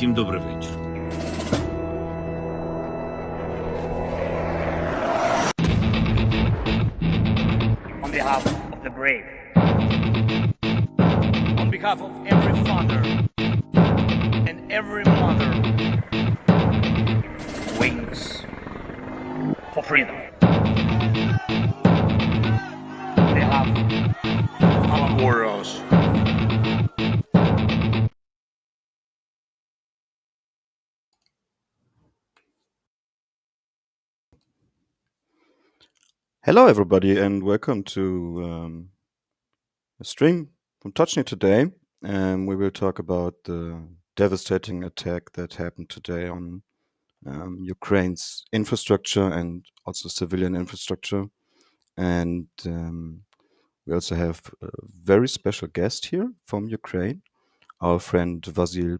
Всім добрий вечір. On behalf of the brave. On behalf of every father and every mother. Wings for freedom. On behalf of our warriors. Hello, everybody, and welcome to a stream from Tochnyi today. We will talk about the devastating attack that happened today on Ukraine's infrastructure and also civilian infrastructure. And we also have a very special guest here from Ukraine, our friend Vasyl.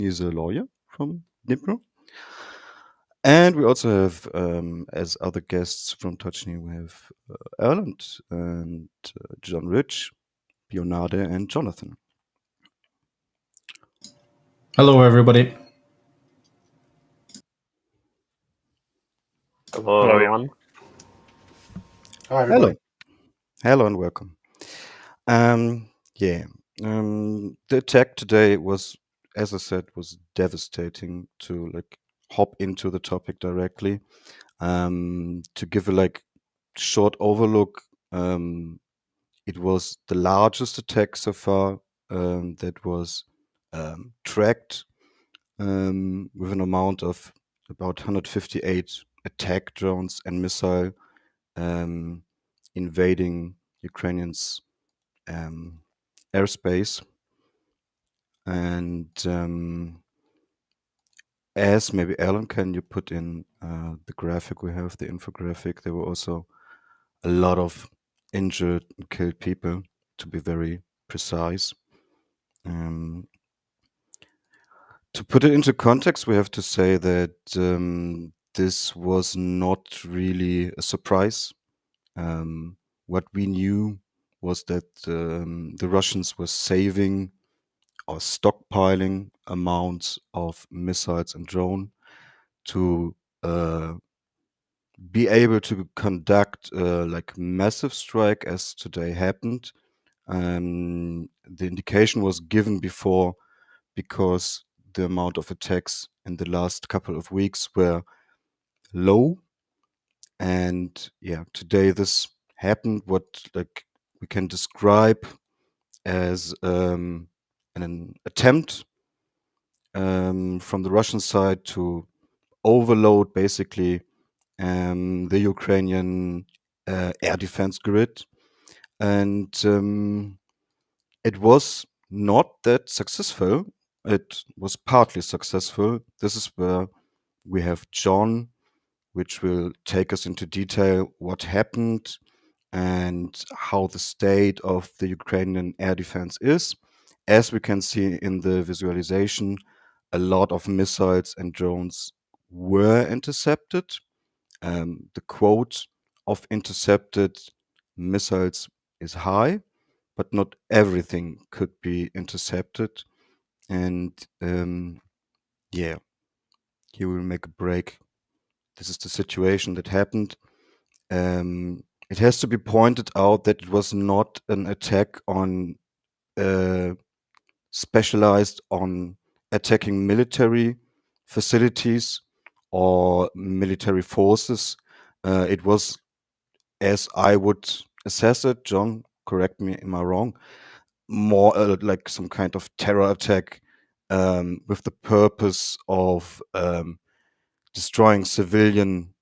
He's a lawyer from Dnipro. And we also have, as other guests from Tochnyi, we have Erland and John Rich, Bionade, and Jonathan. Hello, everybody. Hello, everyone. Hi, everybody. Hello, and welcome. The attack today was, as I said, was devastating. To hop into the topic directly, to give a short overlook, it was the largest attack so far that was tracked with an amount of about 158 attack drones and missile invading Ukrainians' airspace. And as maybe Alan, can you put in the graphic we have, the infographic? There were also a lot of injured and killed people, to be very precise. To put it into context, we have to say that this was not really a surprise. What we knew was that the Russians were saving or stockpiling amounts of missiles and drone to be able to conduct massive strike as today happened. The indication was given before because the amount of attacks in the last couple of weeks were low. And today this happened, what we can describe as an attempt from the Russian side to overload basically the Ukrainian air defense grid. And it was not that successful. It was partly successful. This is where we have John, which will take us into detail what happened and how the state of the Ukrainian air defense is. As we can see in the visualization, a lot of missiles and drones were intercepted. The quote of intercepted missiles is high, but not everything could be intercepted. And here we'll make a break. This is the situation that happened. It has to be pointed out that it was not an attack on specialized on attacking military facilities or military forces. It was, as I would assess it, John, correct me, am I wrong? More like some kind of terror attack with the purpose of destroying civilian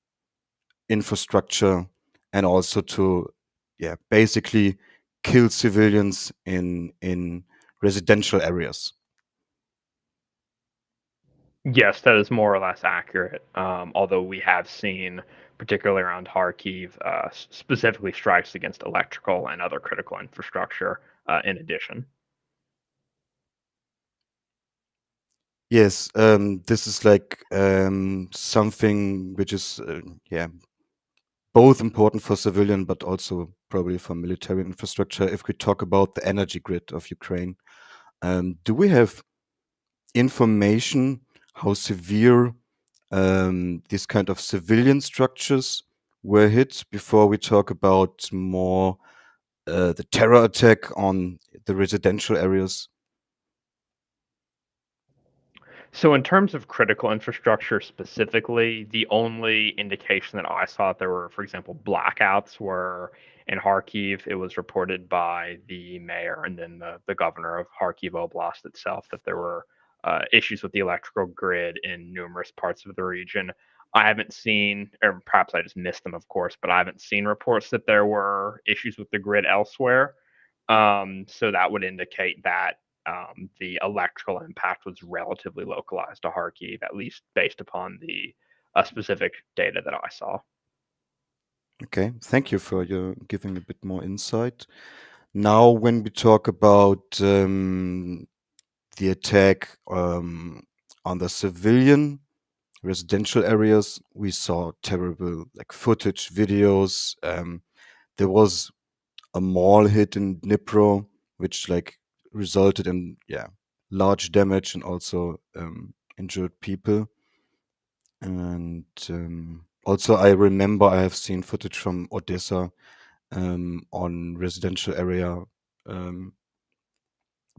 infrastructure and also to basically kill civilians in residential areas. Yes, that is more or less accurate. Although we have seen, particularly around Kharkiv, specifically strikes against electrical and other critical infrastructure in addition. Yes, this is something which is both important for civilian, but also probably for military infrastructure. If we talk about the energy grid of Ukraine, do we have information how severe these kind of civilian structures were hit before we talk about more the terror attack on the residential areas? So, in terms of critical infrastructure specifically, the only indication that I saw that there were, for example, blackouts were in Kharkiv. It was reported by the mayor and then the governor of Kharkiv Oblast itself that there were issues with the electrical grid in numerous parts of the region. I haven't seen, or perhaps I just missed them, of course, but I haven't seen reports that there were issues with the grid elsewhere. So that would indicate that the electrical impact was relatively localized to Kharkiv, at least based upon the specific data that I saw. Okay, thank you for your giving a bit more insight. Now, when we talk about the attack on the civilian residential areas, we saw terrible like footage, videos. There was a mall hit in Dnipro, which like resulted in large damage and also injured people. And also, I remember I have seen footage from Odessa on residential area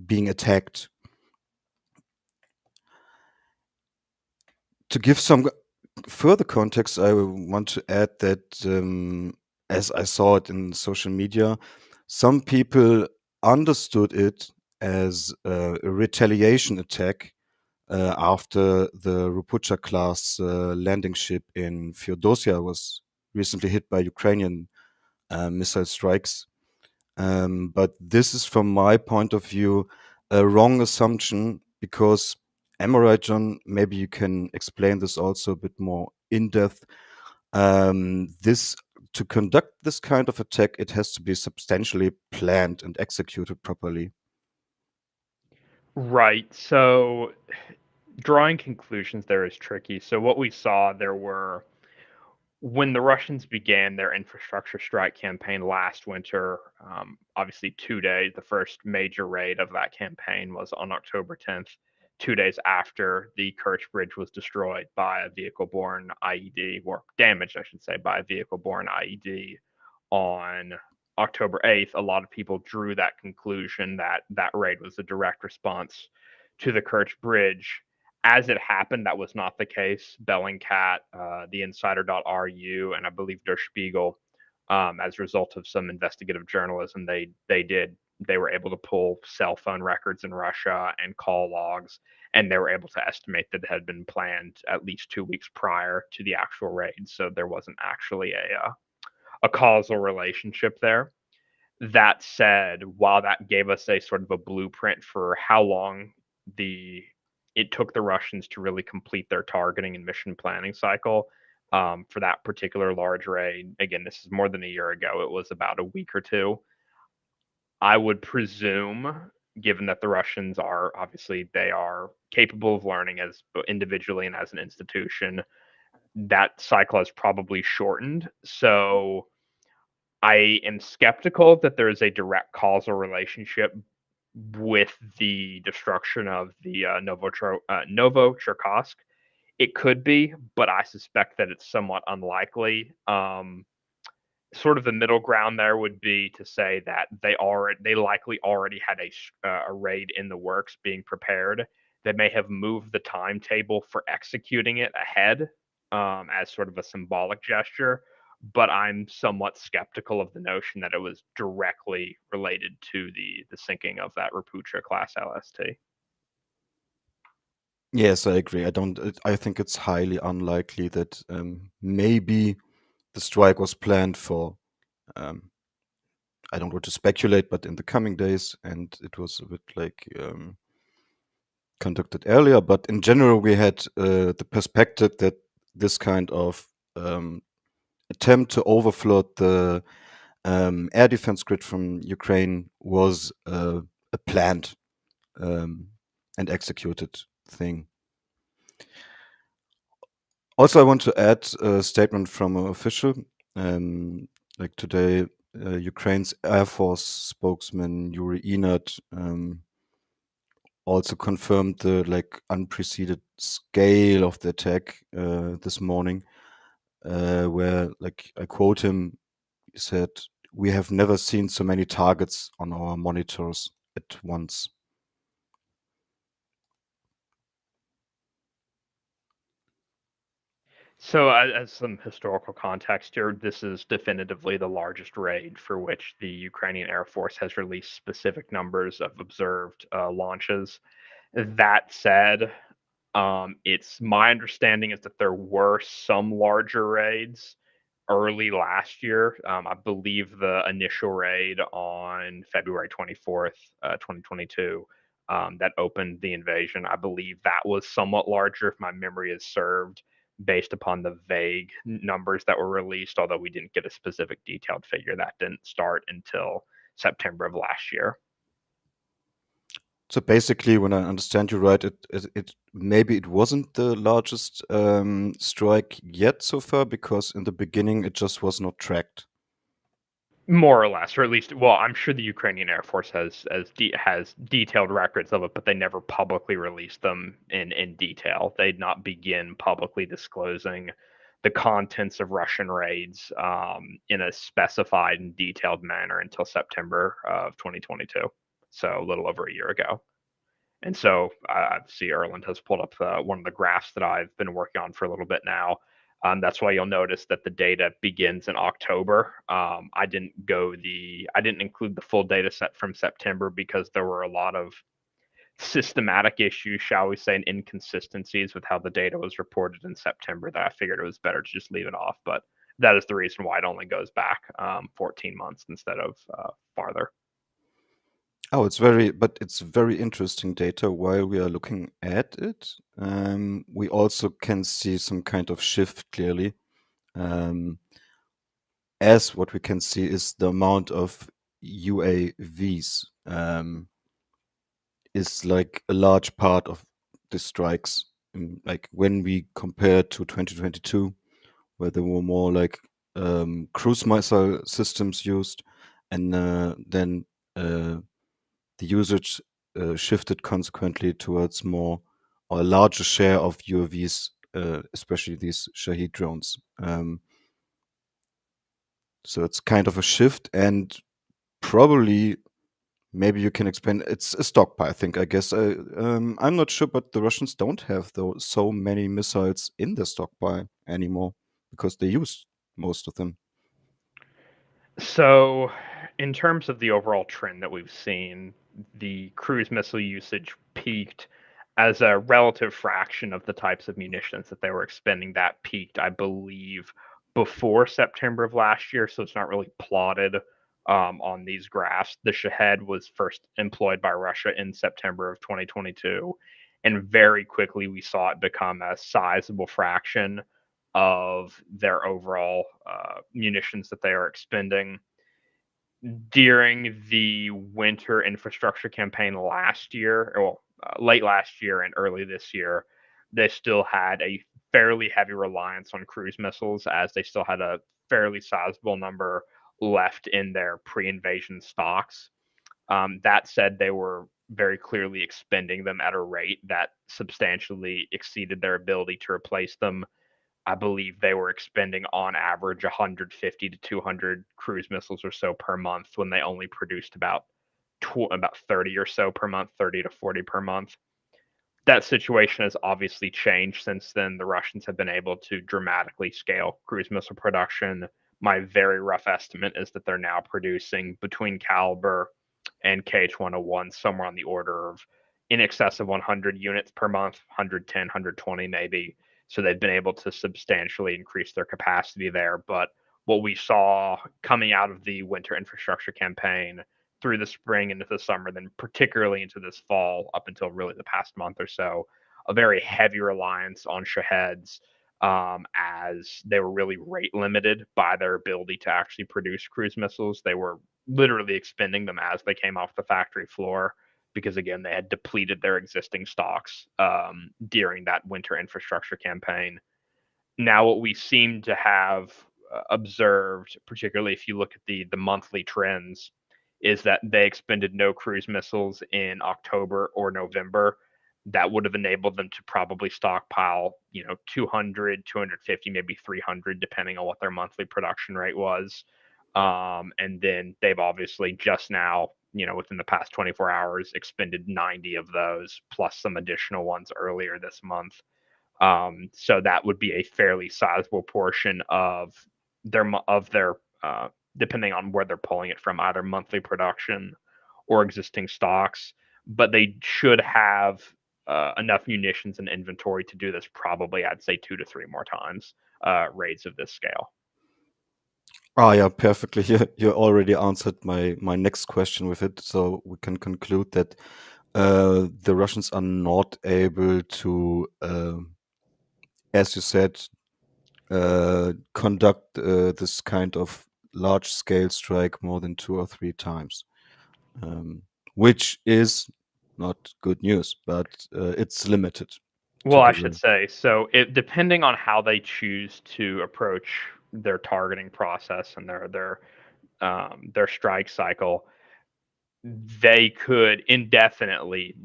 being attacked. To give some further context, I want to add that as I saw it in social media, some people understood it as a retaliation attack after the Rupucha class landing ship in Feodosia was recently hit by Ukrainian missile strikes. But this is, from my point of view, a wrong assumption because, am I right, John? Maybe you can explain this also a bit more in depth. This to conduct this kind of attack, it has to be substantially planned and executed properly. Right. So drawing conclusions there is tricky. So what we saw there were when the Russians began their infrastructure strike campaign last winter, obviously 2 days, the first major raid of that campaign was on October 10th, 2 days after the Kerch Bridge was destroyed by a vehicle-borne IED, or damaged, I should say, by a vehicle-borne IED on October 8th. A lot of people drew that conclusion that that raid was a direct response to the Kerch Bridge. As it happened, that was not the case. Bellingcat, the Insider.ru, and I believe Der Spiegel, as a result of some investigative journalism, they were able to pull cell phone records in Russia and call logs, and they were able to estimate that it had been planned at least 2 weeks prior to the actual raid. So there wasn't actually a causal relationship there. That said, while that gave us a sort of a blueprint for how long it took the Russians to really complete their targeting and mission planning cycle for that particular large raid. Again, this is more than a year ago. It was about a week or two. I would presume, given that the Russians are obviously they are capable of learning as individually and as an institution, that cycle has probably shortened. So I am skeptical that there is a direct causal relationship with the destruction of the Novocherkassk. It could be, but I suspect that it's somewhat unlikely. Sort of the middle ground there would be to say that they likely already had a raid in the works being prepared. They may have moved the timetable for executing it ahead as sort of a symbolic gesture, but I'm somewhat skeptical of the notion that it was directly related to the sinking of that Rapucha class LST. Yes, I agree. I think it's highly unlikely that maybe the strike was planned for. I don't want to speculate, but in the coming days, and it was a bit like conducted earlier. But in general, we had the perspective that this kind of attempt to overflood the air defense grid from Ukraine was a planned and executed thing. Also, I want to add a statement from an official. Like today, Ukraine's Air Force spokesman Yuri Inat also confirmed the unprecedented scale of the attack this morning, where I quote him, he said, "We have never seen so many targets on our monitors at once." So, as some historical context here, this is definitively the largest raid for which the Ukrainian Air Force has released specific numbers of observed launches. That said, it's my understanding is that there were some larger raids early last year. I believe the initial raid on February 24th, 2022, that opened the invasion. I believe that was somewhat larger, if my memory is served, based upon the vague numbers that were released, although we didn't get a specific detailed figure. That didn't start until September of last year. So basically, when I understand you right, it maybe it wasn't the largest strike yet so far, because in the beginning it just was not tracked. More or less, or at least, well, I'm sure the Ukrainian Air Force has detailed records of it, but they never publicly released them in detail. They'd not begin publicly disclosing the contents of Russian raids in a specified and detailed manner until September of 2022, so a little over a year ago. And so I see Erland has pulled up one of the graphs that I've been working on for a little bit now. That's why you'll notice that the data begins in October. I didn't include the full data set from September because there were a lot of systematic issues, shall we say, and inconsistencies with how the data was reported in September that I figured it was better to just leave it off. But that is the reason why it only goes back 14 months instead of farther. Oh, it's very interesting data. While we are looking at it, we also can see some kind of shift clearly. As what we can see is the amount of UAVs is like a large part of the strikes. Like when we compare to 2022, where there were more cruise missile systems used, and then the usage shifted consequently towards more or a larger share of UAVs, especially these Shahed drones. So it's kind of a shift, and probably maybe you can explain. It's a stockpile, I think. I guess I'm not sure, but the Russians don't have so many missiles in the stockpile anymore because they use most of them. So, in terms of the overall trend that we've seen, the cruise missile usage peaked as a relative fraction of the types of munitions that they were expending. That peaked, I believe, before September of last year, so it's not really plotted on these graphs. The Shahed was first employed by Russia in September of 2022, and very quickly we saw it become a sizable fraction of their overall munitions that they are expending. During the winter infrastructure campaign last year, or late last year and early this year, they still had a fairly heavy reliance on cruise missiles, as they still had a fairly sizable number left in their pre-invasion stocks. That said, they were very clearly expending them at a rate that substantially exceeded their ability to replace them. I believe they were expending on average 150 to 200 cruise missiles or so per month when they only produced about 30 or so per month, 30 to 40 per month. That situation has obviously changed since then. The Russians have been able to dramatically scale cruise missile production. My very rough estimate is that they're now producing between Caliber and KH-101 somewhere on the order of in excess of 100 units per month, 110, 120 maybe. So they've been able to substantially increase their capacity there. But what we saw coming out of the winter infrastructure campaign through the spring into the summer, then particularly into this fall, up until really the past month or so, a very heavy reliance on Shaheds, as they were really rate limited by their ability to actually produce cruise missiles. They were literally expending them as they came off the factory floor because, again, they had depleted their existing stocks during that winter infrastructure campaign. Now, what we seem to have observed, particularly if you look at the monthly trends, is that they expended no cruise missiles in October or November. That would have enabled them to probably stockpile, 200, 250, maybe 300, depending on what their monthly production rate was. And then they've obviously just now, within the past 24 hours, expended 90 of those, plus some additional ones earlier this month. So that would be a fairly sizable portion of their depending on where they're pulling it from, either monthly production or existing stocks. But they should have enough munitions and inventory to do this probably, I'd say, 2 to 3 more times raids of this scale. Ah, yeah, perfectly. You already answered my next question with it, so we can conclude that the Russians are not able to, as you said, conduct this kind of large-scale strike more than 2 or 3 times, which is not good news, but it's limited. Well, I should say, so depending on how they choose to approach their targeting process and their strike cycle, they could indefinitely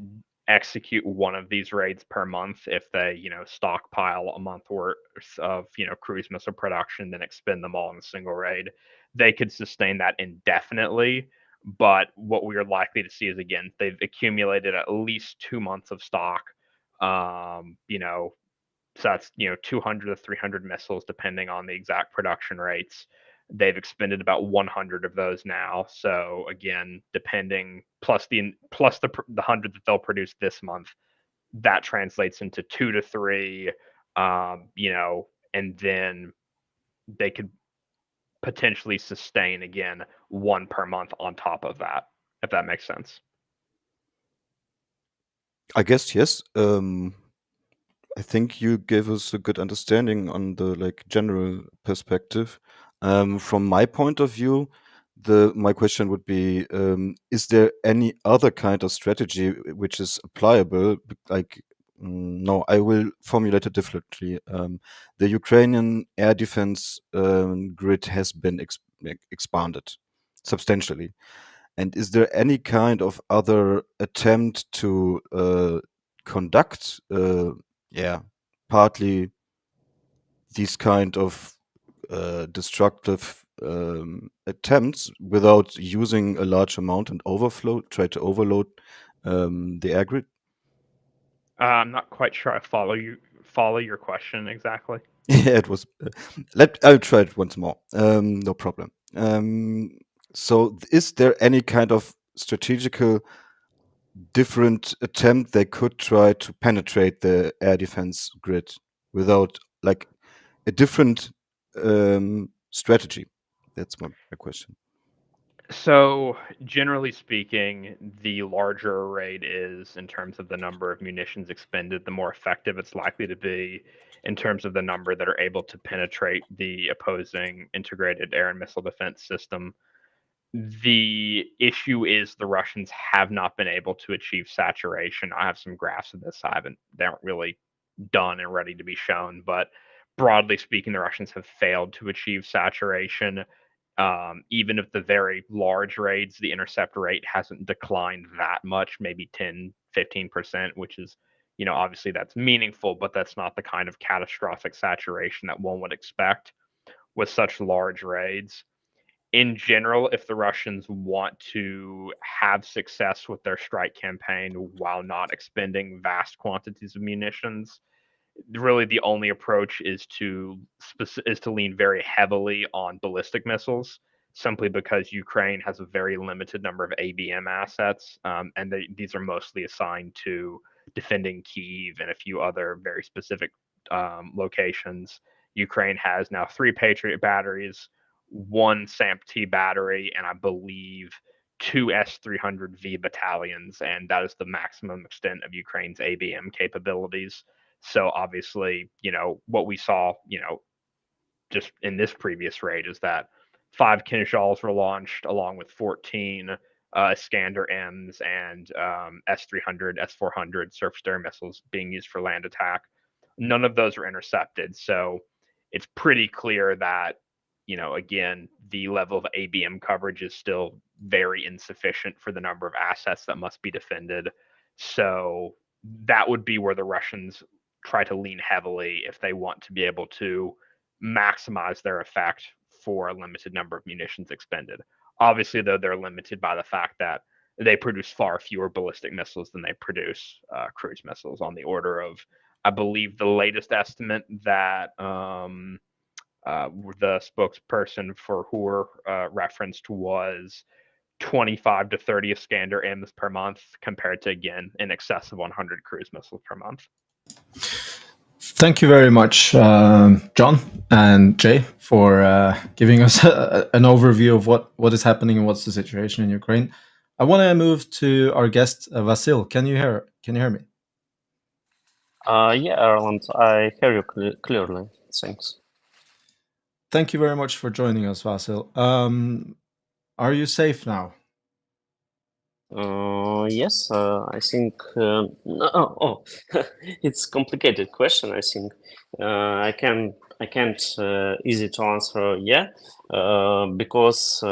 execute one of these raids per month if they, stockpile a month worth of, cruise missile production, then expend them all in a single raid. They could sustain that indefinitely. But what we are likely to see is, again, they've accumulated at least 2 months of stock. So that's 200 to 300 missiles, depending on the exact production rates. They've expended about 100 of those now. So again, depending plus the 100 that they'll produce this month, that translates into 2 to 3. And then they could potentially sustain again 1 per month on top of that, if that makes sense. I guess yes. I think you gave us a good understanding on the general perspective. From my point of view, my question would be: is there any other kind of strategy which is applicable? No, I will formulate it differently. The Ukrainian air defense grid has been expanded substantially. And is there any kind of other attempt to conduct, partly these kind of destructive attempts without using a large amount and try to overload the air grid? I'm not quite sure I follow your question exactly. Yeah, it was. I'll try it once more. No problem. So, is there any kind of strategical different attempt they could try to penetrate the air defense grid without a different strategy? That's my question. So, generally speaking, the larger a raid is in terms of the number of munitions expended, the more effective it's likely to be in terms of the number that are able to penetrate the opposing integrated air and missile defense system. The issue is the Russians have not been able to achieve saturation. I have some graphs of this. They aren't really done and ready to be shown, but broadly speaking, the Russians have failed to achieve saturation. Even if the very large raids, the intercept rate hasn't declined that much, maybe 10, 15%, which is, obviously that's meaningful, but that's not the kind of catastrophic saturation that one would expect with such large raids. In general, if the Russians want to have success with their strike campaign while not expending vast quantities of munitions, really the only approach is to lean very heavily on ballistic missiles, simply because Ukraine has a very limited number of ABM assets, and these are mostly assigned to defending Kyiv and a few other very specific locations. Ukraine has now 3 Patriot batteries, 1 SAMP-T battery, and I believe 2 S-300V battalions, and that is the maximum extent of Ukraine's ABM capabilities. So obviously, what we saw, just in this previous raid is that 5 Kinzhals were launched along with 14 Iskander M's and S-300, S-400 surface-to-air missiles being used for land attack. None of those were intercepted. So it's pretty clear that, again, the level of ABM coverage is still very insufficient for the number of assets that must be defended. So that would be where the Russians try to lean heavily if they want to be able to maximize their effect for a limited number of munitions expended. Obviously, though, they're limited by the fact that they produce far fewer ballistic missiles than they produce cruise missiles, on the order of, I believe, the latest estimate that the spokesperson for Hur referenced was 25 to 30 Iskander-Ms per month, compared to, again, in excess of 100 cruise missiles per month. Thank you very much, John and Jay, for giving us an overview of what is happening and what's the situation in Ukraine. I want to move to our guest, Vasyl. Can you hear me? Yeah, Erland, I hear you clearly. Thanks. Thank you very much for joining us, Vasyl. Are you safe now? Yes, I think. It's a complicated question. I think I can't easy to answer. Yeah, because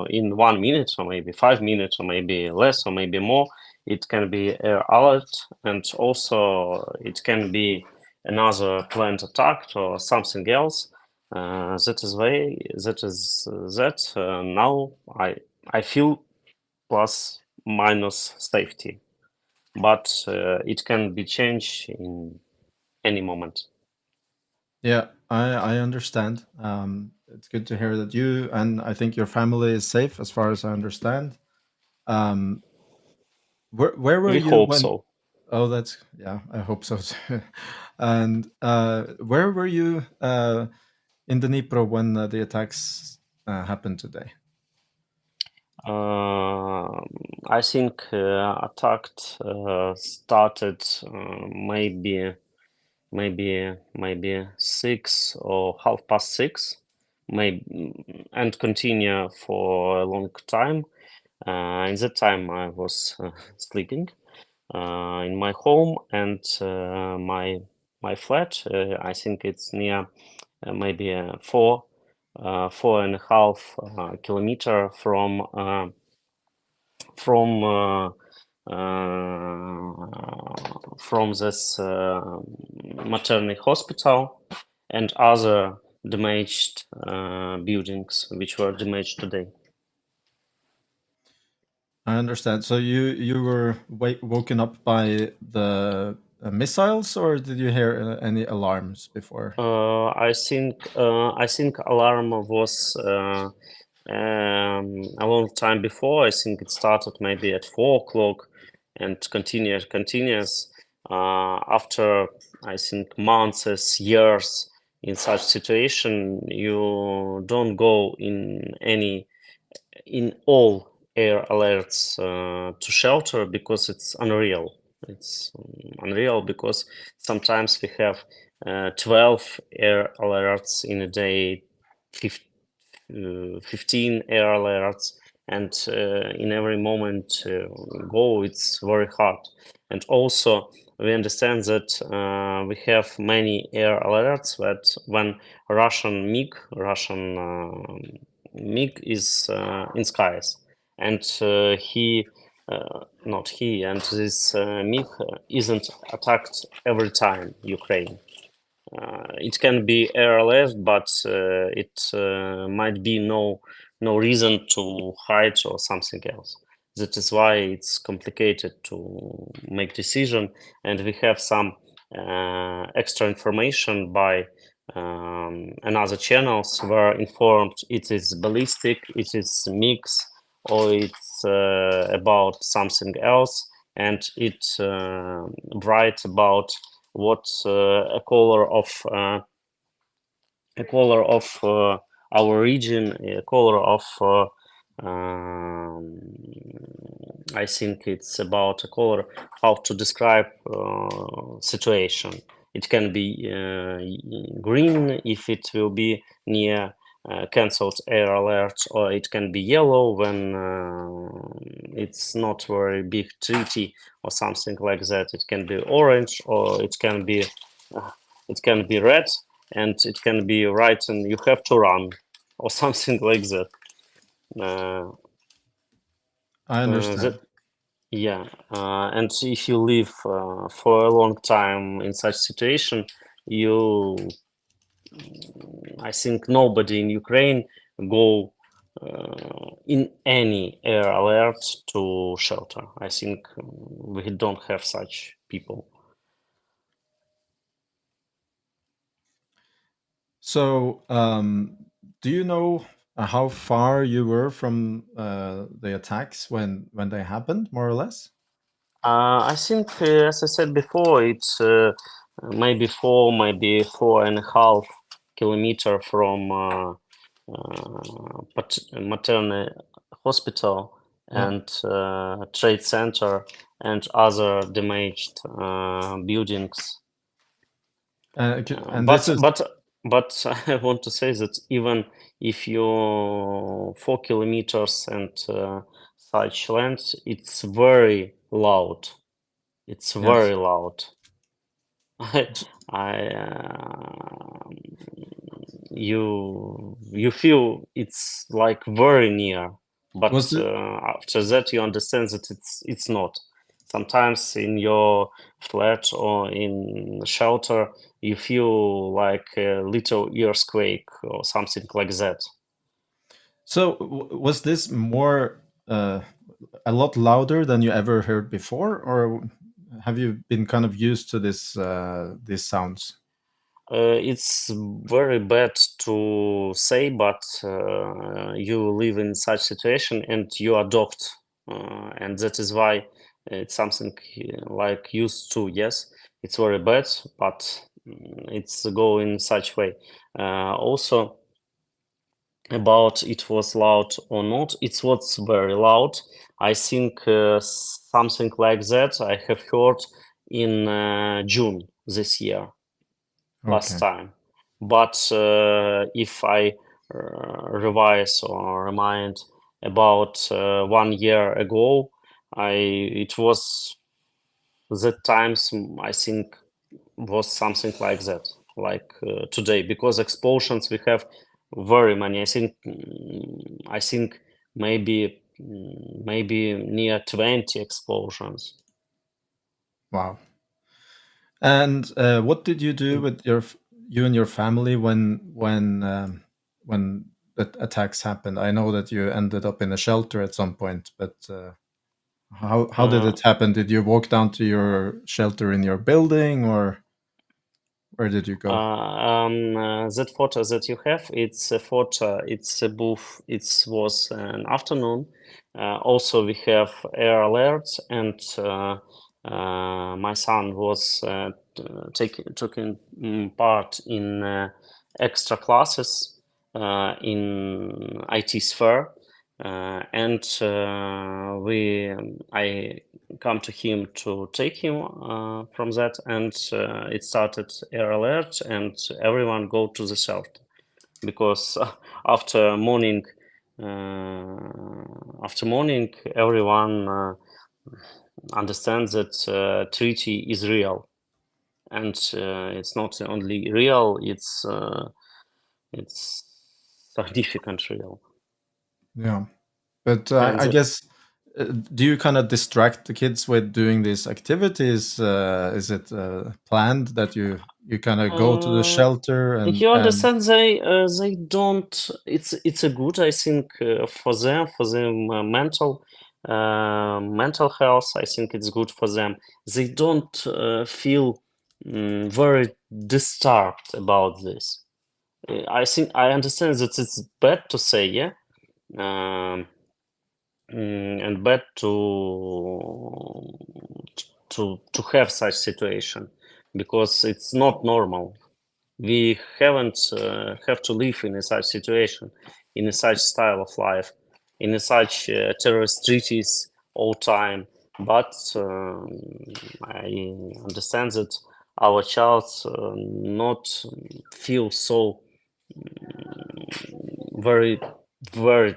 in 1 minute or maybe 5 minutes or maybe less or maybe more, it can be air alert, and also it can be another planned attack or something else. Now I feel plus minus safety, but it can be changed in any moment. Yeah, I understand. It's good to hear that you and I think your family is safe, as far as I understand. Where were We you hope when? so. Oh, that's, yeah, I hope so too. And where were you in Dnipro when the attacks happened today? I think attack started maybe 6 or 6:30, maybe, and continue for a long time. In that time, I was sleeping in my home, and my flat. I think it's near maybe 4.5 kilometer from this maternity hospital and other damaged buildings which were damaged today. I understand. So you were woken up by the missiles, or did you hear any alarms before? I think alarm was a long time before. I think it started maybe at 4 o'clock and continues after, I think, months, years in such situation. You don't go in all air alerts to shelter because it's unreal. It's unreal because sometimes we have 12 air alerts in a day, 15 air alerts, and in every moment go, it's very hard. And also we understand that we have many air alerts that when Russian MiG is in skies, and this MiG isn't attacked every time Ukraine. It can be airless, but it might be no reason to hide or something else. That is why it's complicated to make decision, and we have some extra information by another channels were informed it is ballistic, it is mix, or it's about something else, and it writes about what a color of our region, a color of I think it's about a color how to describe situation. It can be green if it will be near cancelled air alert, or it can be yellow when it's not very big treaty or something like that. It can be orange, or it can be red, and it can be written you have to run or something like that. I understand. Yeah, and if you live for a long time in such situation, I think nobody in Ukraine go in any air alert to shelter. I think we don't have such people. So, do you know how far you were from the attacks when they happened, more or less? I think, as I said before, it's maybe 4.5 kilometer from maternal hospital Yeah. and trade center and other damaged buildings. And But this is but I want to say that even if you 4 kilometers and such land, it's very loud. It's yes. very loud. I, S- you feel it's like very near, but Was it after that you understand that it's not. Sometimes in your flat or in shelter, you feel like a little earthquake or something like that. so? Was this more a lot louder than you ever heard before, or have you been kind of used to these sounds? It's very bad to say, but you live in such situation and you adopt, and that is why it's something like used to. Yes, it's very bad, but it's go in such way. Also, about it was loud or not, it was very loud. I think something like that I have heard in June this year last Okay. time. But if I revise or remind about 1 year ago, it was that times I think was something like that, like today, because explosions we have very many. I think maybe near 20 explosions. Wow. And what did you do with you and your family when the attacks happened? I know that you ended up in a shelter at some point, but how did Uh, it happen? Did you walk down to your shelter in your building, or where did you go? that photo that you have, it's a photo, it's a booth, it was an afternoon. Also, we have air alerts, and my son was taking part in extra classes in IT sphere. And I come to him to take him from that, and it started air alert, and everyone go to the shelter because after morning, everyone understands that treaty is real, and it's not only real; it's significant real. Yeah, but And I guess do you kind of distract the kids with doing these activities? Is it planned that you kind of go to the uh, shelter you and understand they don't. It's a good, I think, for them, for their mental health. I think it's good for them. They don't feel very disturbed about this. I think I understand that it's bad to say, yeah, um, and bad to have such situation because it's not normal. We haven't have to live in a such situation, in a such style of life, in a such terrorist treaties all time. But I understand that our child not feel so very very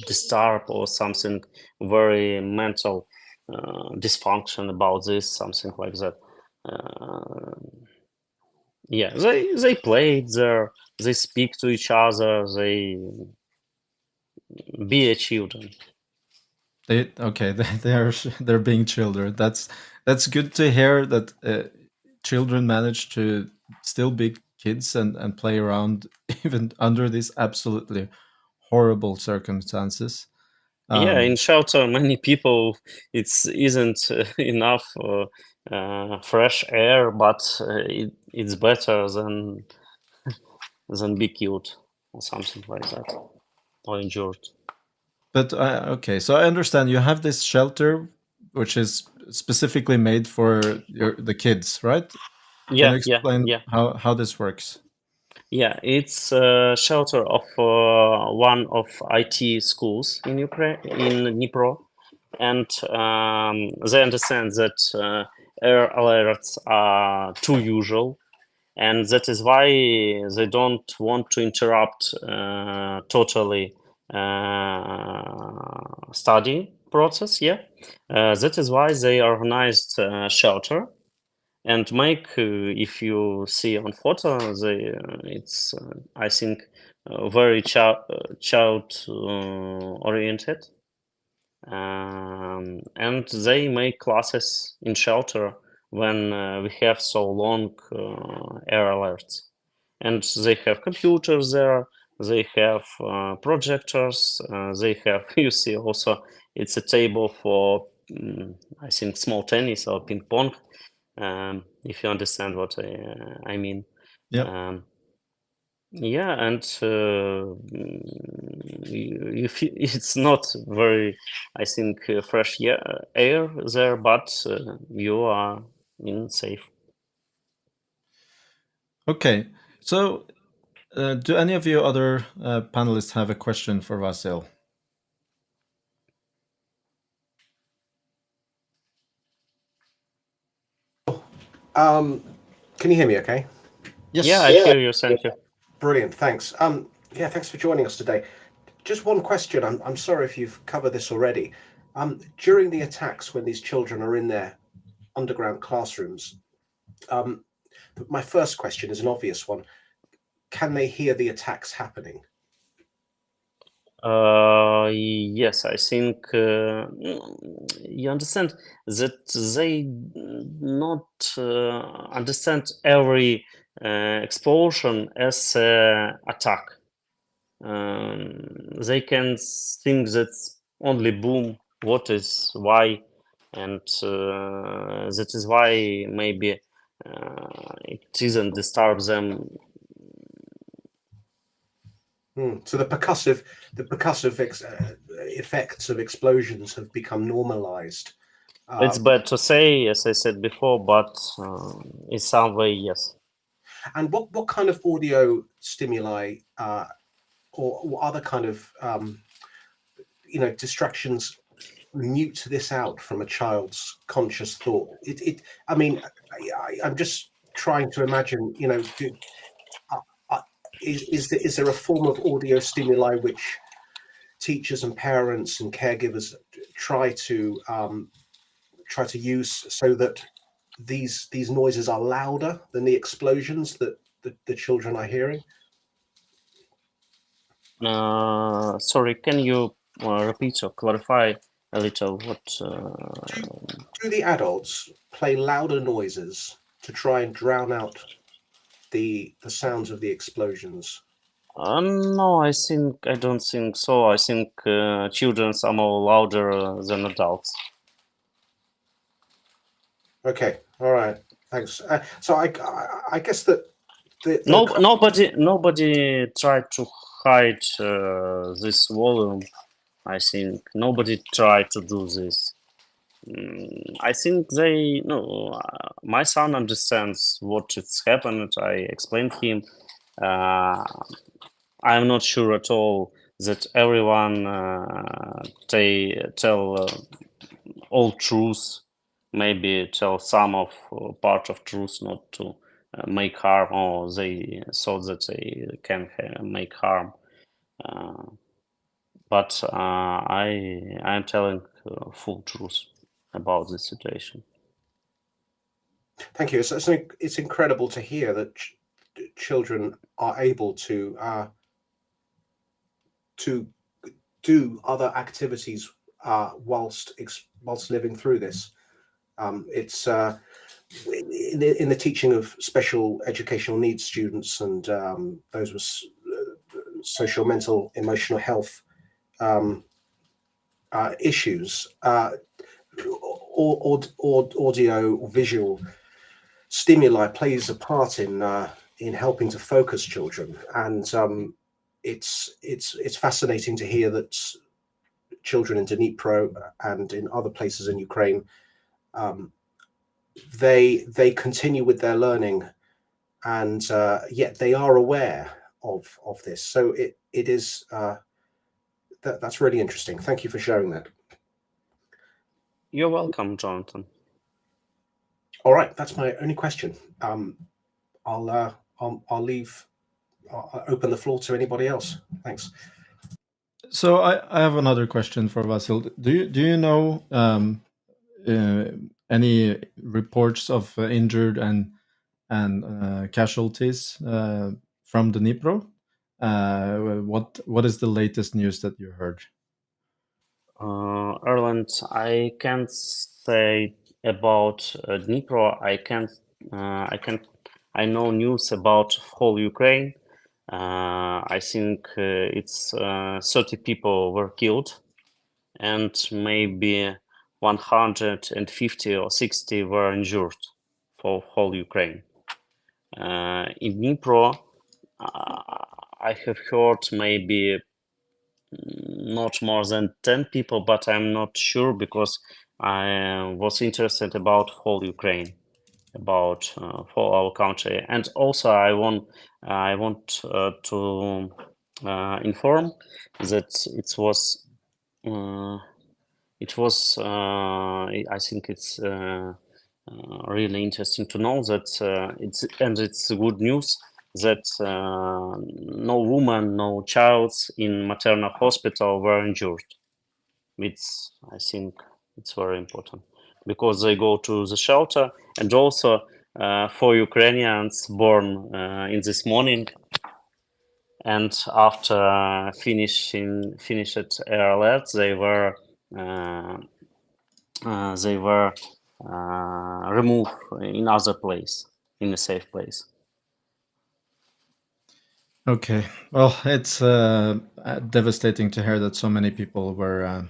disturbed or something very mental dysfunction about this, something like that. Uh, yeah, they played there, they speak to each other, they be a children. They're being children. That's good to hear that children manage to still be kids and play around even under these absolutely horrible circumstances. Yeah, in shelter, many people it's isn't enough fresh air, but it's better than be killed or something like that or injured. But okay, so I understand you have this shelter which is specifically made for the kids, right? Can you Yeah, yeah, explain yeah. how this works? Yeah, it's shelter of one of IT schools in Ukraine, in Dnipro, and they understand that air alerts are too usual, and that is why they don't want to interrupt totally study process. Yeah, that is why they organized shelter and make if you see on photo they it's I think very child oriented, and they make classes in shelter when we have so long air alerts, and they have computers there, they have projectors, they have you see also it's a table for I think small tennis or ping pong, if you understand what I mean. Yeah. Yeah, and you feel it's not very, I think, fresh air there, but you are in safe. Okay. So, do any of you other panelists have a question for Vasyl? Can you hear me okay? Yes. Yeah, I hear you. Thank you. Brilliant, thanks. Yeah, thanks for joining us today. Just one question. I'm sorry if you've covered this already. During the attacks, when these children are in their underground classrooms, but my first question is an obvious one. Can they hear the attacks happening? Yes, I think you understand that they not understand every explosion as attack. They can think that only boom, what is why, and that is why maybe it doesn't disturb them. So the percussive effects of explosions have become normalized. It's bad to say, as I said before, but in some way, yes. And what kind of audio stimuli or other kind of distractions mute this out from a child's conscious thought? I mean, I'm just trying to imagine. Is there a form of audio stimuli which teachers and parents and caregivers try to use so that these noises are louder than the explosions that the children are hearing? Sorry, can you repeat or clarify a little what? Do the adults play louder noises to try and drown out the sounds of the explosions? No, I don't think so. I think children are more louder than adults. Okay, all right, thanks. So I guess that Nobody tried to hide this volume. I think nobody tried to do this. I think they no. My son understands what it's happened. I explained him. I'm not sure at all that everyone they tell all truth. Maybe tell some of part of truth, not to make harm, or they thought that they can make harm. But I'm telling full truth about the situation. Thank you. It's incredible to hear that children are able to do other activities whilst living through this. It's in the teaching of special educational needs students and those with social, mental, emotional health issues. Audio visual stimuli plays a part in helping to focus children, and it's fascinating to hear that children in Dnipro and in other places in Ukraine, they continue with their learning, and yet they are aware of this. So it is that's really interesting. Thank you for sharing that. You're welcome, Jonathan. All right, that's my only question. I'll open the floor to anybody else. Thanks. So I have another question for Vasyl. Do you know any reports of injured and casualties from Dnipro? What is the latest news that you heard? Erland, I can't say about Dnipro. I know news about whole Ukraine. I think it's 30 people were killed, and maybe 150 or 60 were injured for whole Ukraine. In Dnipro, I have heard maybe not more than 10 people, but I'm not sure because I was interested about whole Ukraine, about for our country, and also I want to inform that I think it's really interesting to know that it's good news that no woman, no child in maternal hospital were injured. I think it's very important because they go to the shelter, and also for Ukrainians born in this morning and after finished ALS, they were removed in other place, in a safe place. Okay, well, it's devastating to hear that so many people were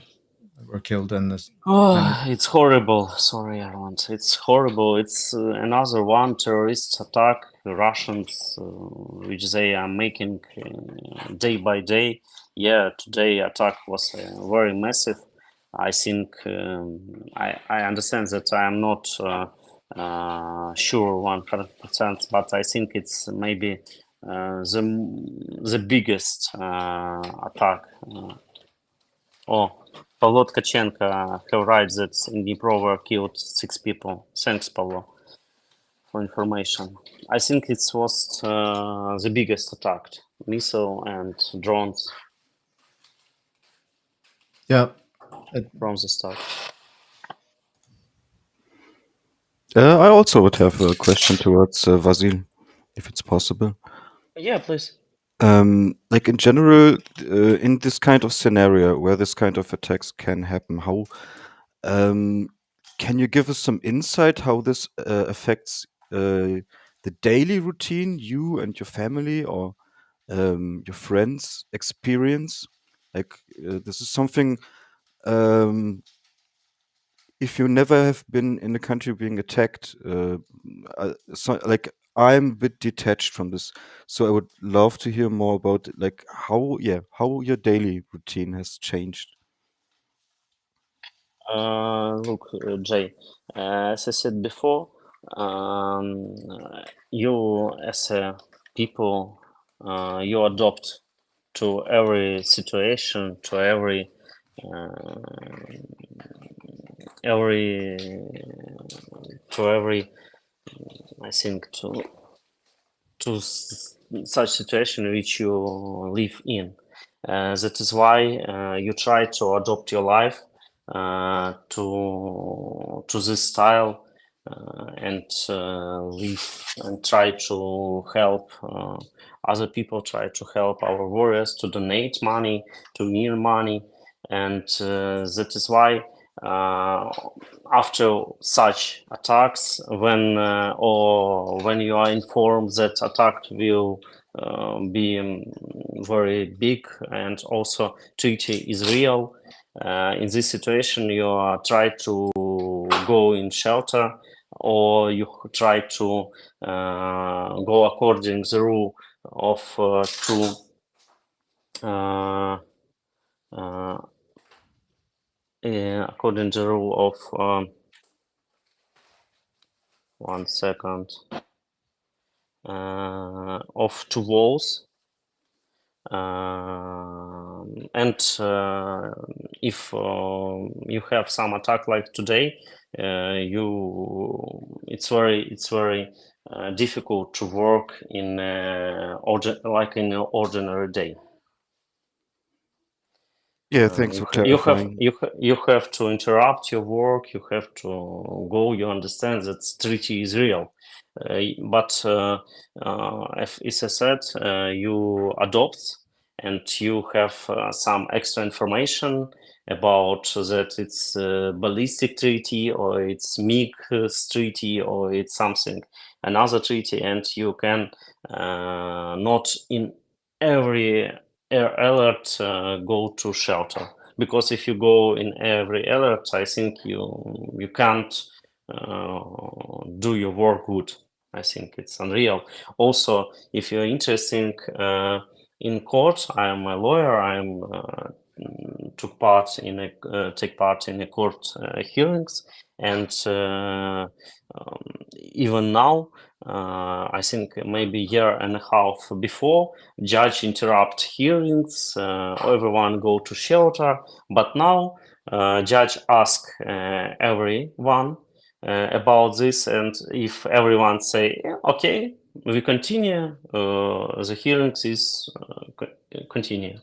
killed in this. It's horrible. Sorry, everyone. It's horrible. It's another one terrorist attack. The Russians, which they are making day by day. Yeah, today attack was very massive. I think I understand that I am not sure 100%, but I think it's maybe the biggest attack. Pavlo Tkachenko have write that in Dnipro were killed 6 people. Thanks, Pavlo, for information. I think it was the biggest attack, missile and drones. Yeah, from the start. I also would have a question towards Vasyl, if it's possible. Yeah, please. Like in general, in this kind of scenario where this kind of attacks can happen, how can you give us some insight how this affects the daily routine you and your family or your friends experience? Like this is something. If you never have been in a country being attacked, like I'm a bit detached from this, so I would love to hear more about like how your daily routine has changed. Look, Jay, as I said before, you as a people, you adopt to every situation, to every I think such situation which you live in. That is why you try to adopt your life to this style and live and try to help other people, try to help our warriors to donate money, to earn money. and that is why after such attacks, when you are informed that attack will be very big and also treaty is real, in this situation you try to go in shelter, or you try to go according the rule of according to the rule of 1 second of two walls, and if you have some attack like today, it's very difficult to work in like in an ordinary day. Yeah, thanks for clarifying. You have to interrupt your work. You have to go. You understand that treaty is real, but as I said, you adopt, and you have some extra information about that it's ballistic treaty, or it's MiG treaty, or it's something another treaty, and you can not in every air alert go to shelter, because if you go in every alert, I think you can't do your work good. I think it's unreal. Also, if you're interested in court, I am a lawyer. Take part in a court hearings, and even now, I think maybe a year and a half before, judge interrupt hearings, everyone go to shelter, but now judge ask everyone about this, and if everyone say, yeah, okay, we continue, the hearings is continue.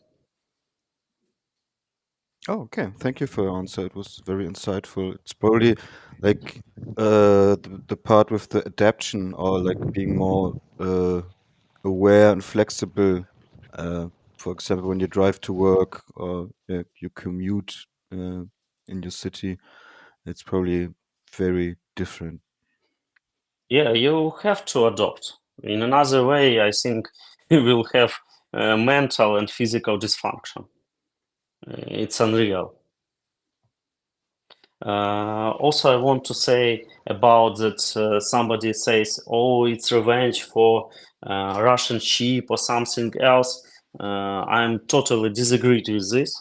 Oh, okay. Thank you for your answer. It was very insightful. It's probably like the part with the adaptation, or like being more aware and flexible. For example, when you drive to work, or you commute in your city, it's probably very different. Yeah, you have to adopt. In another way, I think you will have mental and physical dysfunction. It's unreal. Also, I want to say about that somebody says, oh, it's revenge for Russian ship or something else. I'm totally disagree with this.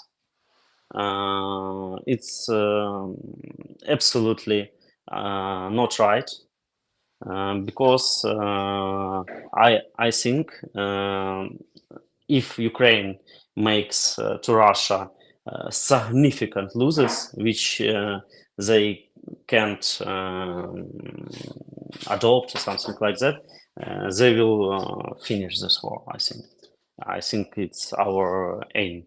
It's absolutely not right. Because I think if Ukraine makes to Russia significant losses, which they can't adopt or something like that, they will finish this war. I think it's our aim.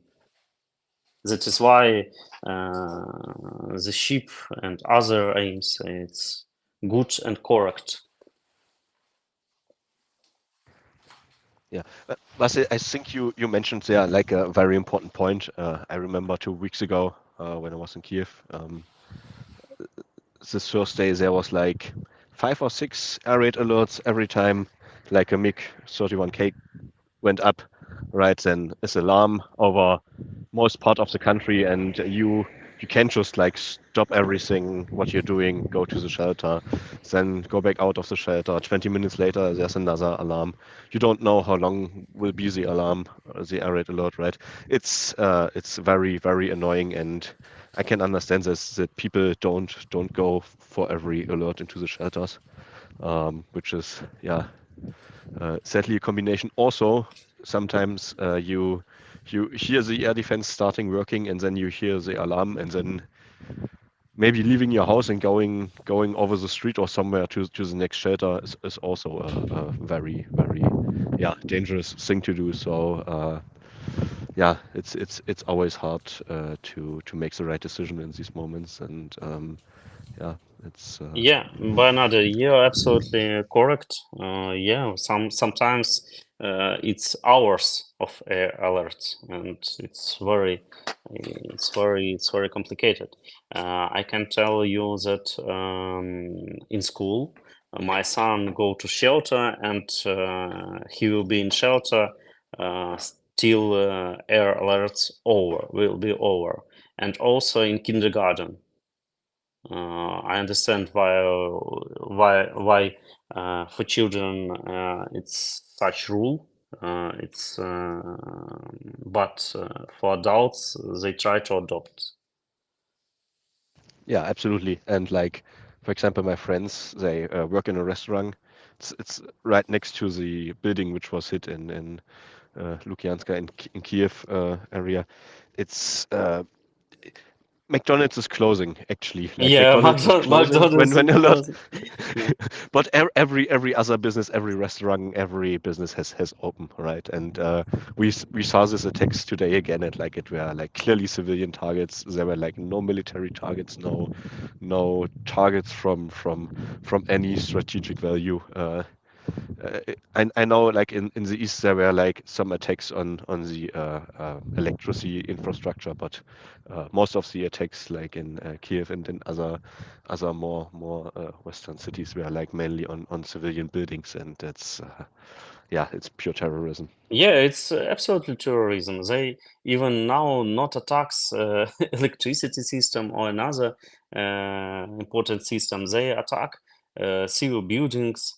That is why the ship and other aims, it's good and correct. Yeah, Vasyl, I think you mentioned there like a very important point. I remember 2 weeks ago when I was in Kiev. This first day there was like 5 or 6 air raid alerts every time, like a MiG-31K went up, right? Then it's alarm over most part of the country, and you can't just like stop everything what you're doing, go to the shelter, then go back out of the shelter. 20 minutes later, there's another alarm. You don't know how long will be the alarm, the air raid alert, right? It's very, very annoying, and I can understand this, that people don't go for every alert into the shelters, which is, yeah, sadly a combination. Also, sometimes you hear the air defense starting working, and then you hear the alarm, and then maybe leaving your house and going over the street or somewhere to the next shelter is also a very, very, yeah, dangerous thing to do. So yeah, it's always hard to make the right decision in these moments, and yeah, it's Yeah, Bernardo, you're absolutely correct. Yeah, sometimes it's hours of alerts, and it's very complicated. I can tell you that in school, my son go to shelter, and he will be in shelter till air alerts will be over, and also in kindergarten. I understand why for children it's such rule. But for adults they try to adopt. yeah, absolutely. And like, for example, my friends, they work in a restaurant. It's right next to the building which was hit in Lukyanska in Kiev area. It's McDonald's is closing actually. Like Yeah, McDonald's is closing McDonald's when a lot. closing. Yeah. But every other business, every restaurant, every business has open, right? And we saw this attacks today again, and like it were like clearly civilian targets. There were like no military targets, no targets from any strategic value. I know like in the east there were like some attacks on the electricity infrastructure, but most of the attacks like in Kiev and in other more western cities were like mainly on civilian buildings, and that's yeah, it's pure terrorism. Yeah, it's absolutely terrorism. They even now not attacks electricity system or another important system. They attack civil buildings.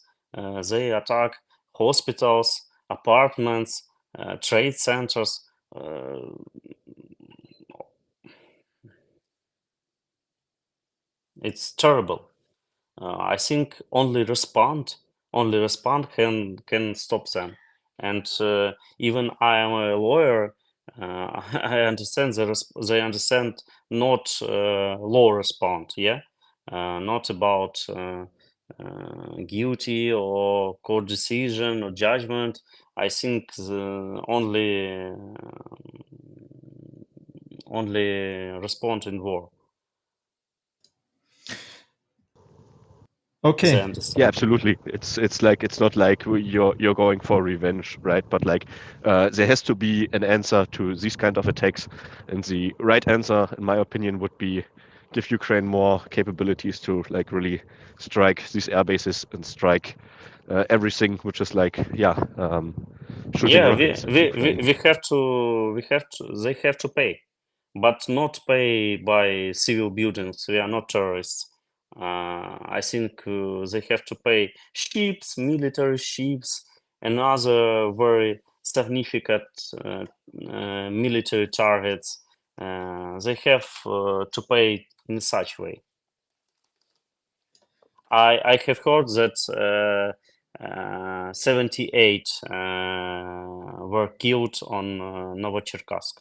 They attack hospitals, apartments, trade centers. It's terrible. I think only respond can stop them. And even I am a lawyer, I understand they understand not law respond, yeah, not about guilty or court decision or judgment. I think only respond in war. They Okay. Yeah, understand. absolutely. It's like it's not like you're going for revenge, right? But like there has to be an answer to these kind of attacks, and the right answer, in my opinion, would be give Ukraine more capabilities to like really strike these air bases and strike everything which is like shooting Yeah, rockets at Ukraine. they have to pay, but not pay by civil buildings. We are not terrorists. I think they have to pay ships, military ships, and other very significant military targets. They have to pay in such way. I have heard that 78 were killed on Novocherkassk.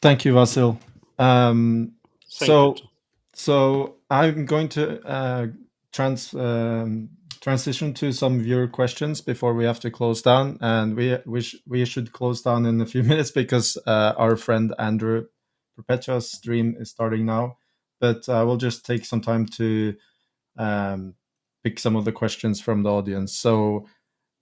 Thank you, Vasyl. Thank you. So I'm going to transition to some viewer questions before we have to close down, and we should close down in a few minutes because our friend Andrew Perpetua's stream is starting now. But we'll just take some time to pick some of the questions from the audience. So,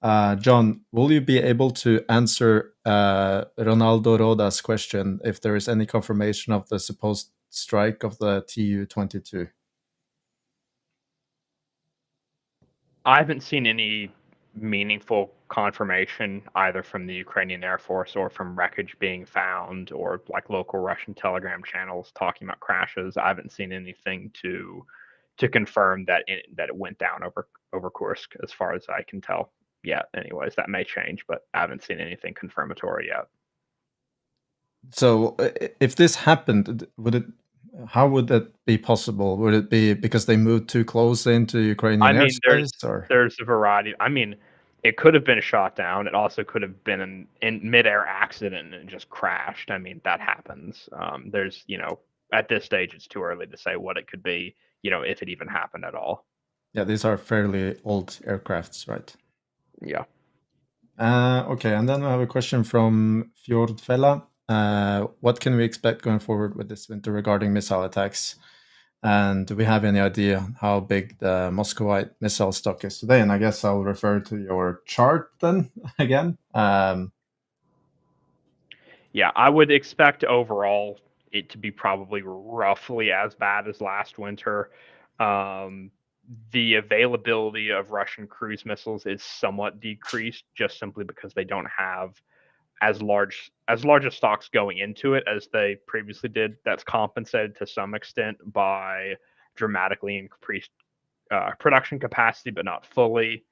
John, will you be able to answer Ronaldo Roda's question if there is any confirmation of the supposed strike of the Tu-22? I haven't seen any meaningful confirmation either from the Ukrainian Air Force or from wreckage being found or like local Russian Telegram channels talking about crashes. I haven't seen anything to confirm that it went down over Kursk, as far as I can tell. Yet, anyways, that may change, but I haven't seen anything confirmatory yet. So, if this happened, how would that be possible? Would it be because they moved too close into Ukrainian airspace, or there's a variety. I mean, it could have been shot down. It also could have been an in midair accident and just crashed. I mean, that happens. There's, at this stage, it's too early to say what it could be, if it even happened at all. Yeah, these are fairly old aircrafts, right? Yeah. Okay, and then I have a question from Fjordfella. what can we expect going forward with this winter regarding missile attacks? And do we have any idea how big the Muscovite missile stock is today? And I guess I'll refer to your chart then again. Yeah, I would expect overall it to be probably roughly as bad as last winter. The availability of Russian cruise missiles is somewhat decreased just simply because they don't have as large a stocks going into it as they previously did. That's compensated to some extent by dramatically increased production capacity, but not fully.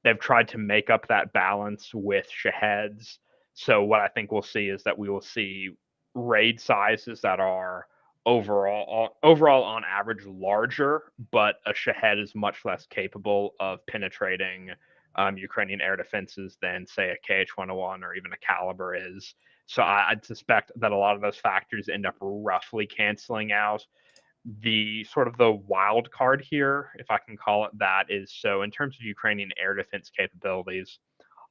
They've tried to make up that balance with Shaheds. So what I think we'll see is that we will see raid sizes that are overall on average larger, but a Shahed is much less capable of penetrating Ukrainian air defenses than say a KH-101 or even a Caliber is. So I'd suspect that a lot of those factors end up roughly canceling out. The sort of the wild card here, if I can call it that, is so in terms of Ukrainian air defense capabilities,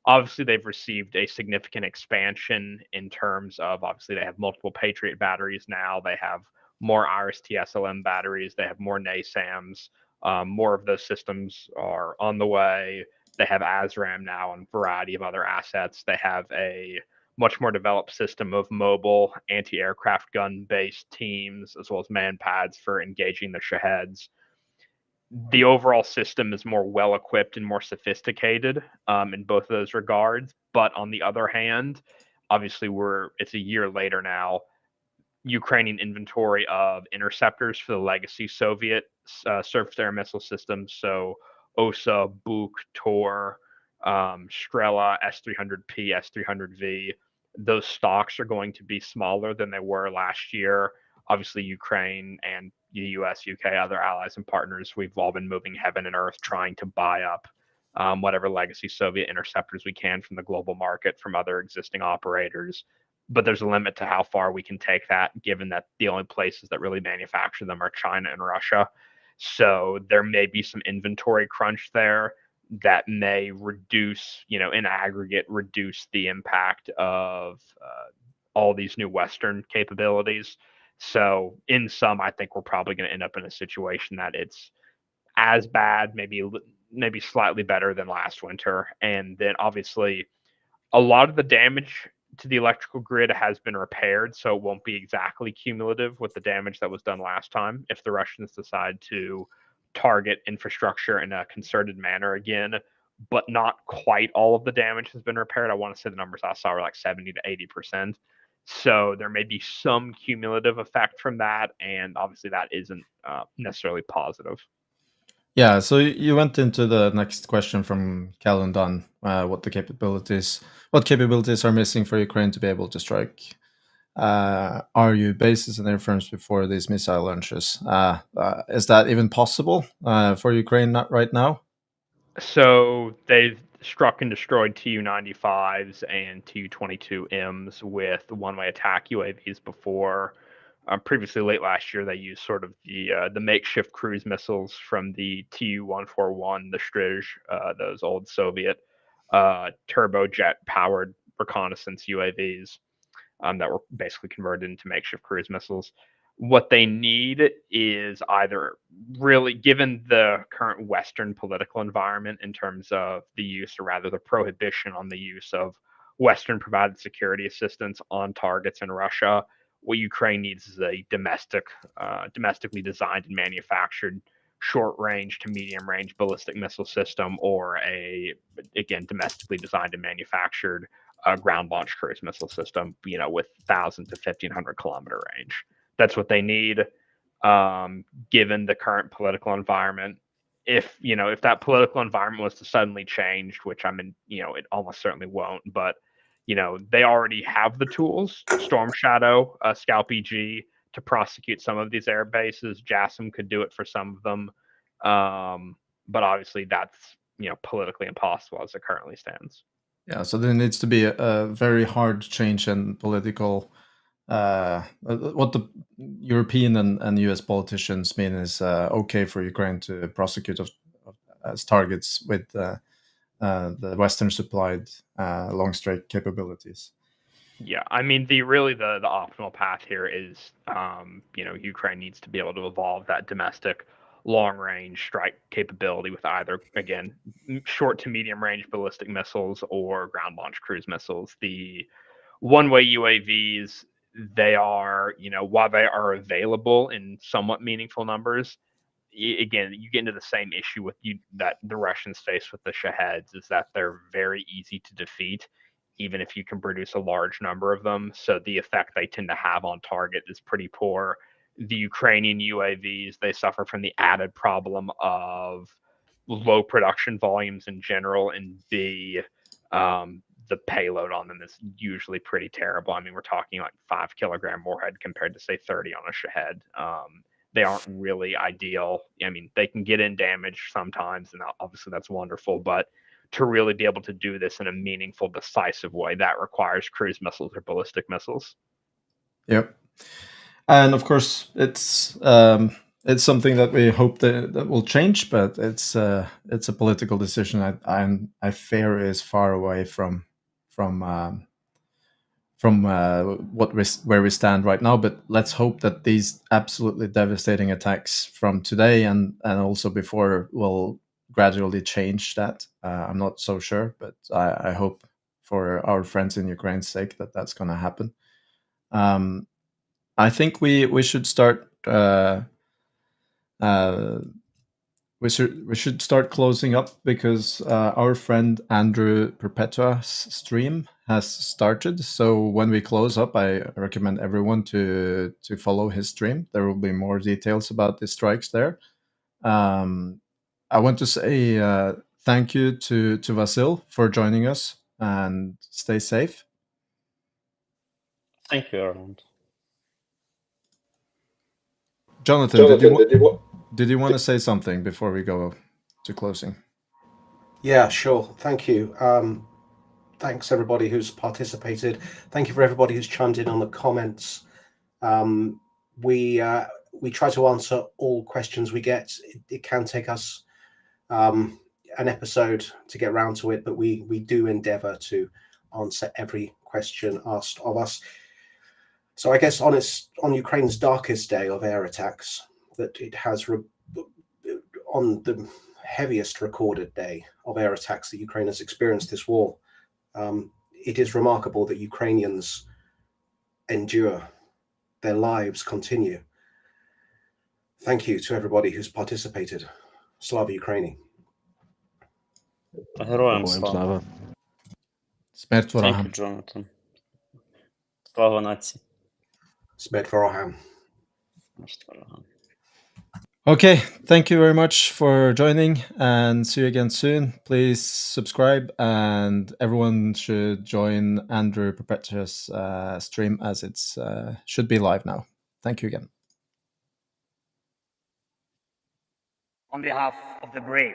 obviously they've received a significant expansion in terms of obviously they have multiple Patriot batteries now. They have more IRIS-T SLM batteries. They have more NASAMs. More of those systems are on the way. They have ASRAM now and a variety of other assets. They have a much more developed system of mobile anti-aircraft gun-based teams, as well as man pads for engaging the Shaheds. The overall system is more well-equipped and more sophisticated in both of those regards. But on the other hand, obviously it's a year later now. Ukrainian inventory of interceptors for the legacy Soviet surface-to-air missile systems, so OSA, Buk, Tor, Strela, S-300P, S-300V, those stocks are going to be smaller than they were last year. Obviously, Ukraine and the US, UK, other allies and partners, we've all been moving heaven and earth trying to buy up whatever legacy Soviet interceptors we can from the global market from other existing operators. But there's a limit to how far we can take that, given that the only places that really manufacture them are China and Russia. So there may be some inventory crunch there that may reduce, in aggregate, reduce the impact of all these new Western capabilities. So in sum, I think we're probably going to end up in a situation that it's as bad, maybe slightly better than last winter. And then obviously a lot of the damage to the electrical grid has been repaired, so it won't be exactly cumulative with the damage that was done last time if the Russians decide to target infrastructure in a concerted manner again. But not quite all of the damage has been repaired. I want to say the numbers I saw were like 70 to 80%. So there may be some cumulative effect from that, and obviously that isn't necessarily positive. Yeah, so you went into the next question from Callan Dunn, what capabilities are missing for Ukraine to be able to strike RU bases and airframes before these missile launches. Is that even possible for Ukraine not right now? So they've struck and destroyed Tu-95s and Tu-22Ms with one-way attack UAVs before. Previously, late last year, they used sort of the makeshift cruise missiles from the Tu-141, the Strij, those old Soviet turbojet-powered reconnaissance UAVs that were basically converted into makeshift cruise missiles. What they need is either really, given the current Western political environment in terms of the use, or rather the prohibition on the use of Western provided security assistance on targets in Russia, what Ukraine needs is a domestically designed and manufactured short range to medium range ballistic missile system, or again, domestically designed and manufactured ground launch cruise missile system, with 1,000 to 1,500 kilometer range. That's what they need, given the current political environment. If that political environment was to suddenly change, which it almost certainly won't, but they already have the tools, Storm Shadow, Scalp EG, to prosecute some of these air bases. JASSM could do it for some of them, but obviously that's politically impossible as it currently stands. Yeah, so there needs to be a very hard change in political. What the European and US politicians mean is okay for Ukraine to prosecute as targets with the Western supplied long strike capabilities. Yeah, I mean, the optimal path here is, Ukraine needs to be able to evolve that domestic long range strike capability with either, again, short to medium range ballistic missiles or ground launch cruise missiles. The one way UAVs, they are, while they are available in somewhat meaningful numbers, again, you get into the same issue with that the Russians face with the Shaheds, is that they're very easy to defeat, even if you can produce a large number of them. So the effect they tend to have on target is pretty poor. The Ukrainian UAVs, they suffer from the added problem of low production volumes in general, and the payload on them is usually pretty terrible. I mean, we're talking like 5 kilogram warhead compared to say 30 on a Shahed. They aren't really ideal. I mean, they can get in damage sometimes, and obviously that's wonderful, but to really be able to do this in a meaningful, decisive way, that requires cruise missiles or ballistic missiles. Yep. And of course, it's something that we hope that will change, but it's a political decision. I fear is far away from where we stand right now. But let's hope that these absolutely devastating attacks from today and also before will gradually change that. I'm not so sure, but I hope for our friends in Ukraine's sake that that's going to happen. I think we should start. We should start closing up because our friend Andrew Perpetua's stream has started. So when we close up, I recommend everyone to follow his stream. There will be more details about the strikes there. I want to say thank you to Vasyl for joining us, and stay safe. Thank you, Erland. Jonathan, did you want to say something before we go to closing? Yeah, sure. Thank you. Thanks everybody who's participated. Thank you for everybody who's chimed in on the comments. We try to answer all questions we get. It can take us an episode to get round to it, but we do endeavour to answer every question asked of us. So I guess on Ukraine's darkest day of air attacks, that it has on the heaviest recorded day of air attacks that Ukraine has experienced this war, it is remarkable that Ukrainians endure, their lives continue. Thank you to everybody who's participated. Slava Ukraini. Героям слава. Смерть Thank ворогам. you, Jonathan. Слава нації. Smert Voroham. Смерть ворогам. Okay, thank you very much for joining, and see you again soon. Please subscribe, and everyone should join Andrew Perpetua's stream, as it's should be live now. Thank you again. On behalf of the brave.